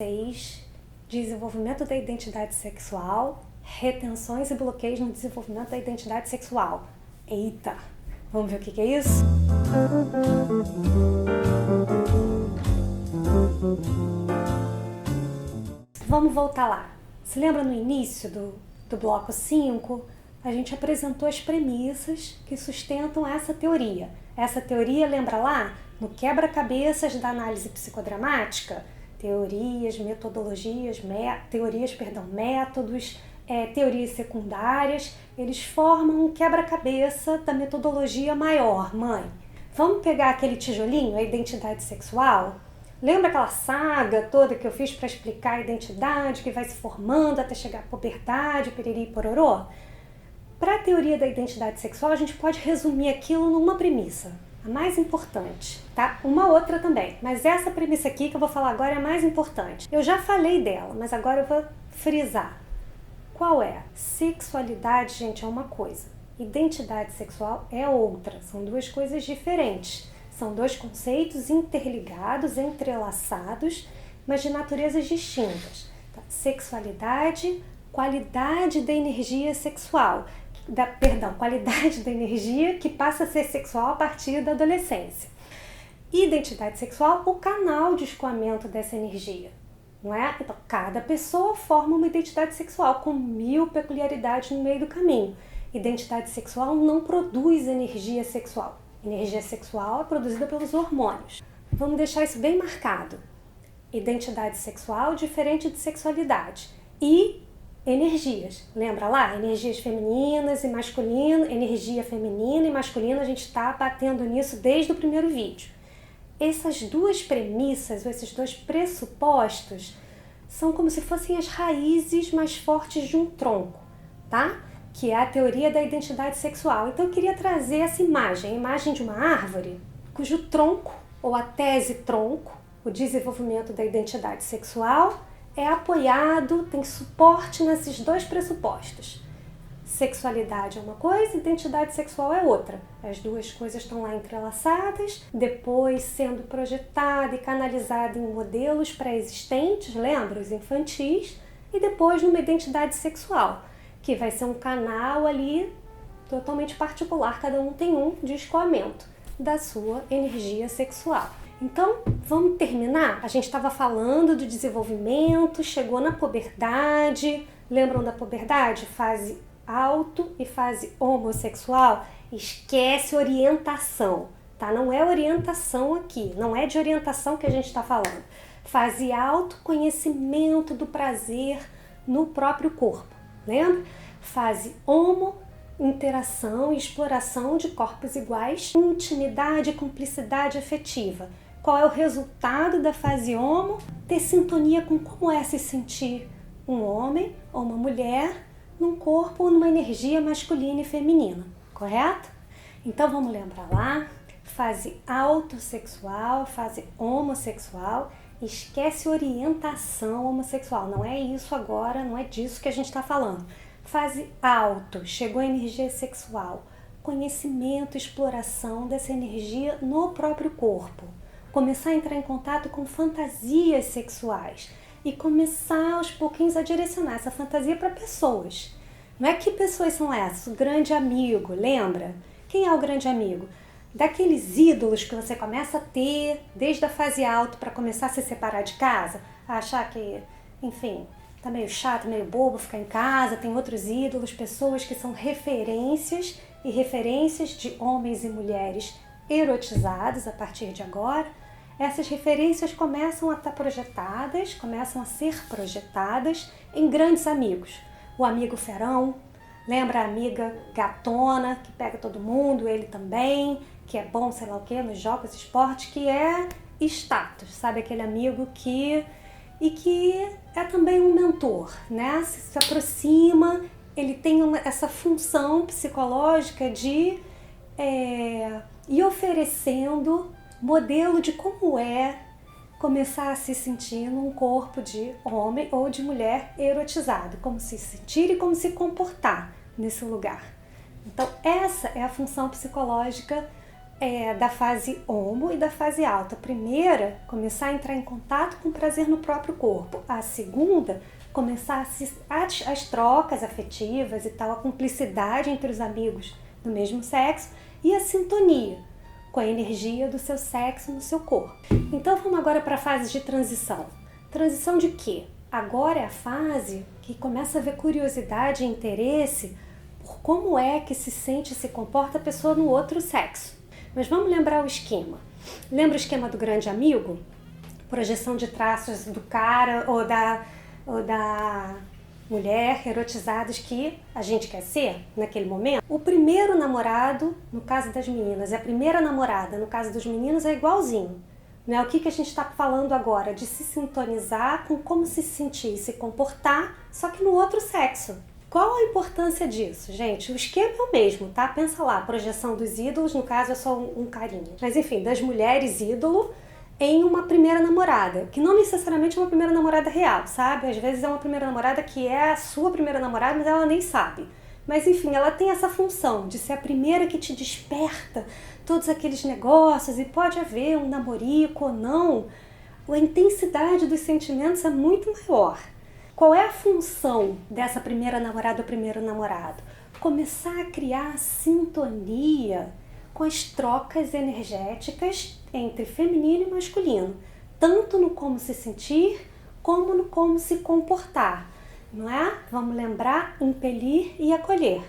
6, desenvolvimento da identidade sexual, retenções e bloqueios no desenvolvimento da identidade sexual. Eita, vamos ver o que é isso? Vamos voltar lá. Se lembra no início do bloco 5, a gente apresentou as premissas que sustentam essa teoria. Essa teoria, lembra lá? No quebra-cabeças da análise psicodramática, teorias, metodologias, métodos, teorias secundárias, eles formam um quebra-cabeça da metodologia maior, mãe. Vamos pegar aquele tijolinho, a identidade sexual? Lembra aquela saga toda que eu fiz para explicar a identidade que vai se formando até chegar à puberdade, piriri e pororô? Para a teoria da identidade sexual, a gente pode resumir aquilo numa premissa, a mais importante, tá? Uma outra também, mas essa premissa aqui que eu vou falar agora é a mais importante. Eu já falei dela, mas agora eu vou frisar. Qual é? Sexualidade, gente, é uma coisa. Identidade sexual é outra. São duas coisas diferentes. São dois conceitos interligados, entrelaçados, mas de naturezas distintas. Tá? Sexualidade, qualidade da energia sexual. Qualidade da energia que passa a ser sexual a partir da adolescência. Identidade sexual, o canal de escoamento dessa energia. Não é? Então, cada pessoa forma uma identidade sexual com 1000 peculiaridades no meio do caminho. Identidade sexual não produz energia sexual. Energia sexual é produzida pelos hormônios. Vamos deixar isso bem marcado. Identidade sexual diferente de sexualidade. E energias. Lembra lá? Energias femininas e masculinas. Energia feminina e masculina, a gente está batendo nisso desde o primeiro vídeo. Essas duas premissas, ou esses dois pressupostos, são como se fossem as raízes mais fortes de um tronco, tá? Que é a teoria da identidade sexual. Então eu queria trazer essa imagem, a imagem de uma árvore cujo tronco, ou a tese tronco, o desenvolvimento da identidade sexual, é apoiado, tem suporte nesses dois pressupostos. Sexualidade é uma coisa, identidade sexual é outra. As duas coisas estão lá entrelaçadas, depois sendo projetada e canalizada em modelos pré-existentes, lembra? Os infantis, e depois numa identidade sexual, que vai ser um canal ali totalmente particular, cada um tem um de escoamento da sua energia sexual. Então, vamos terminar? A gente estava falando do desenvolvimento, chegou na puberdade, lembram da puberdade? Fase auto e fase homossexual, esquece orientação, tá? Não é orientação aqui, não é de orientação que a gente está falando. Fase auto, conhecimento do prazer no próprio corpo, lembra? Fase homo, interação e exploração de corpos iguais, intimidade e cumplicidade afetiva. Qual é o resultado da fase homo? Ter sintonia com como é se sentir um homem ou uma mulher num corpo ou numa energia masculina e feminina, correto? Então vamos lembrar lá, fase autossexual, fase homossexual, esquece orientação homossexual, não é isso agora, não é disso que a gente está falando. Fase auto, chegou a energia sexual, conhecimento, exploração dessa energia no próprio corpo, começar a entrar em contato com fantasias sexuais, e começar aos pouquinhos a direcionar essa fantasia para pessoas. Não é que pessoas são essas? O grande amigo, lembra? Quem é o grande amigo? Daqueles ídolos que você começa a ter desde a fase alta para começar a se separar de casa, a achar que, enfim, tá meio chato, meio bobo ficar em casa, tem outros ídolos, pessoas que são referências e referências de homens e mulheres erotizados a partir de agora. Essas referências começam a estar projetadas, começam a ser projetadas em grandes amigos. O amigo ferão, lembra a amiga gatona, que pega todo mundo, ele também, que é bom, sei lá o que, nos jogos, esportes, que é status, sabe? Aquele amigo que é também um mentor, né? Se aproxima, ele tem essa função psicológica de ir oferecendo modelo de como é começar a se sentir num corpo de homem ou de mulher erotizado, como se sentir e como se comportar nesse lugar. Então essa é a função psicológica da fase homo e da fase alta. A primeira, começar a entrar em contato com o prazer no próprio corpo. A segunda, começar as trocas afetivas e tal, a cumplicidade entre os amigos do mesmo sexo e a sintonia com a energia do seu sexo no seu corpo. Então vamos agora para a fase de transição. Transição de quê? Agora é a fase que começa a ver curiosidade e interesse por como é que se sente e se comporta a pessoa no outro sexo. Mas vamos lembrar o esquema. Lembra o esquema do grande amigo? Projeção de traços do cara ou da mulher erotizados que a gente quer ser naquele momento. O primeiro namorado, no caso das meninas, e a primeira namorada, no caso dos meninos, é igualzinho. Né? O que a gente está falando agora? De se sintonizar com como se sentir e se comportar, só que no outro sexo. Qual a importância disso, gente? O esquema é o mesmo, tá? Pensa lá, a projeção dos ídolos, no caso é só um carinha. Mas enfim, das mulheres ídolo em uma primeira namorada, que não necessariamente é uma primeira namorada real, sabe? Às vezes é uma primeira namorada que é a sua primeira namorada, mas ela nem sabe. Mas enfim, ela tem essa função de ser a primeira que te desperta todos aqueles negócios, e pode haver um namorico ou não, a intensidade dos sentimentos é muito maior. Qual é a função dessa primeira namorada ou primeiro namorado? Começar a criar sintonia com as trocas energéticas entre feminino e masculino, tanto no como se sentir, como no como se comportar, não é? Vamos lembrar, impelir e acolher.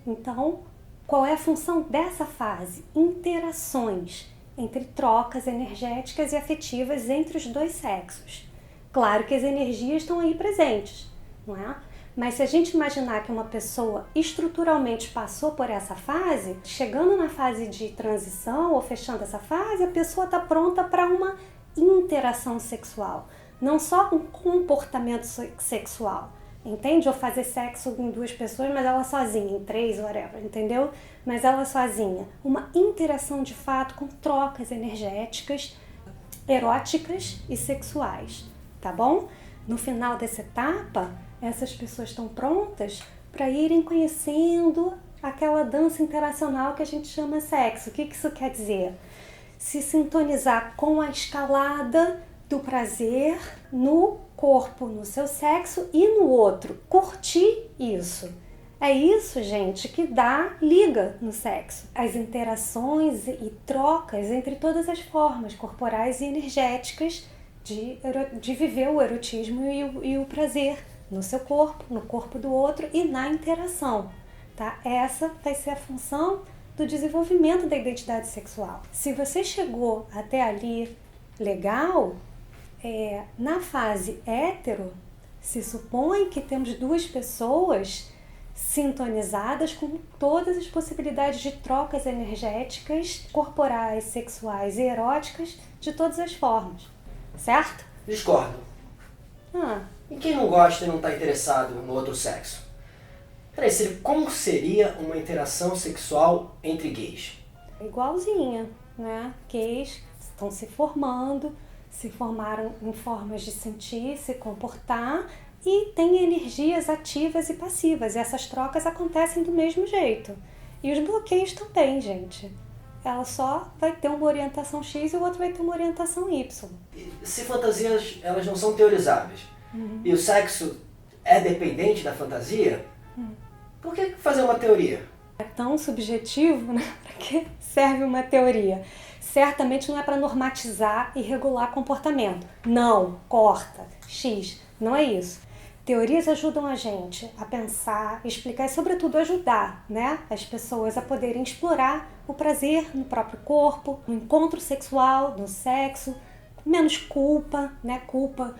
Então, qual é a função dessa fase? Interações entre trocas energéticas e afetivas entre os dois sexos. Claro que as energias estão aí presentes, não é? Mas se a gente imaginar que uma pessoa estruturalmente passou por essa fase, chegando na fase de transição ou fechando essa fase, a pessoa está pronta para uma interação sexual. Não só um comportamento sexual, entende? Ou fazer sexo em duas pessoas, mas ela sozinha, em três, whatever, entendeu? Mas ela sozinha. Uma interação de fato com trocas energéticas, eróticas e sexuais, tá bom? No final dessa etapa, essas pessoas estão prontas para irem conhecendo aquela dança interacional que a gente chama sexo. O que isso quer dizer? Se sintonizar com a escalada do prazer no corpo, no seu sexo e no outro. Curtir isso. É isso, gente, que dá liga no sexo. As interações e trocas entre todas as formas corporais e energéticas de viver o erotismo e o prazer no seu corpo, no corpo do outro e na interação, tá? Essa vai ser a função do desenvolvimento da identidade sexual. Se você chegou até ali legal, na fase hétero, se supõe que temos duas pessoas sintonizadas com todas as possibilidades de trocas energéticas, corporais, sexuais e eróticas de todas as formas, certo? Discordo. E quem não gosta e não está interessado no outro sexo? Peraí, como seria uma interação sexual entre gays? Igualzinha, né? Gays estão se formaram em formas de sentir, se comportar e têm energias ativas e passivas. E essas trocas acontecem do mesmo jeito. E os bloqueios também, gente. Ela só vai ter uma orientação X e o outro vai ter uma orientação Y. Se fantasias elas não são teorizáveis, e o sexo é dependente da fantasia, por que fazer uma teoria? É tão subjetivo, né? Para que serve uma teoria? Certamente não é para normatizar e regular comportamento. Não, corta, X, não é isso. Teorias ajudam a gente a pensar, explicar e, sobretudo, ajudar, né, as pessoas a poderem explorar o prazer no próprio corpo, no encontro sexual, no sexo, com menos culpa, né, culpa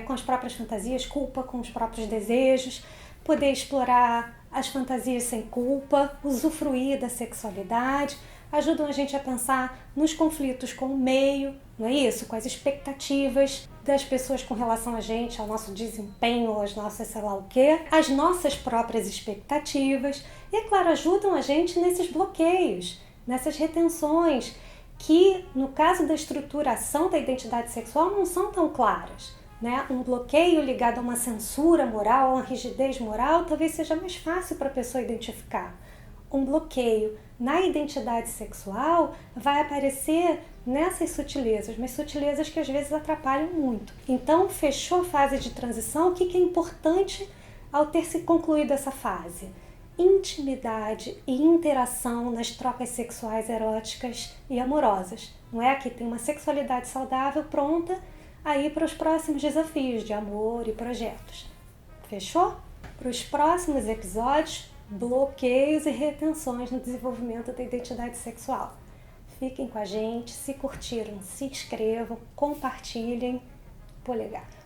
com as próprias fantasias, culpa com os próprios desejos, poder explorar as fantasias sem culpa, usufruir da sexualidade, ajudam a gente a pensar nos conflitos com o meio, não é isso? Com as expectativas das pessoas com relação a gente, ao nosso desempenho, às nossas sei lá o quê, as nossas próprias expectativas e, é claro, ajudam a gente nesses bloqueios, nessas retenções que, no caso da estruturação da identidade sexual, não são tão claras. Né? Um bloqueio ligado a uma censura moral, a uma rigidez moral, talvez seja mais fácil para a pessoa identificar. um bloqueio na identidade sexual, vai aparecer nessas sutilezas, mas sutilezas que às vezes atrapalham muito. Então, fechou a fase de transição, o que é importante ao ter se concluído essa fase? Intimidade e interação nas trocas sexuais eróticas e amorosas. Não é que tem uma sexualidade saudável pronta aí para os próximos desafios de amor e projetos. Fechou? Para os próximos episódios, bloqueios e retenções no desenvolvimento da identidade sexual. Fiquem com a gente, se curtiram, se inscrevam, compartilhem. Polegar.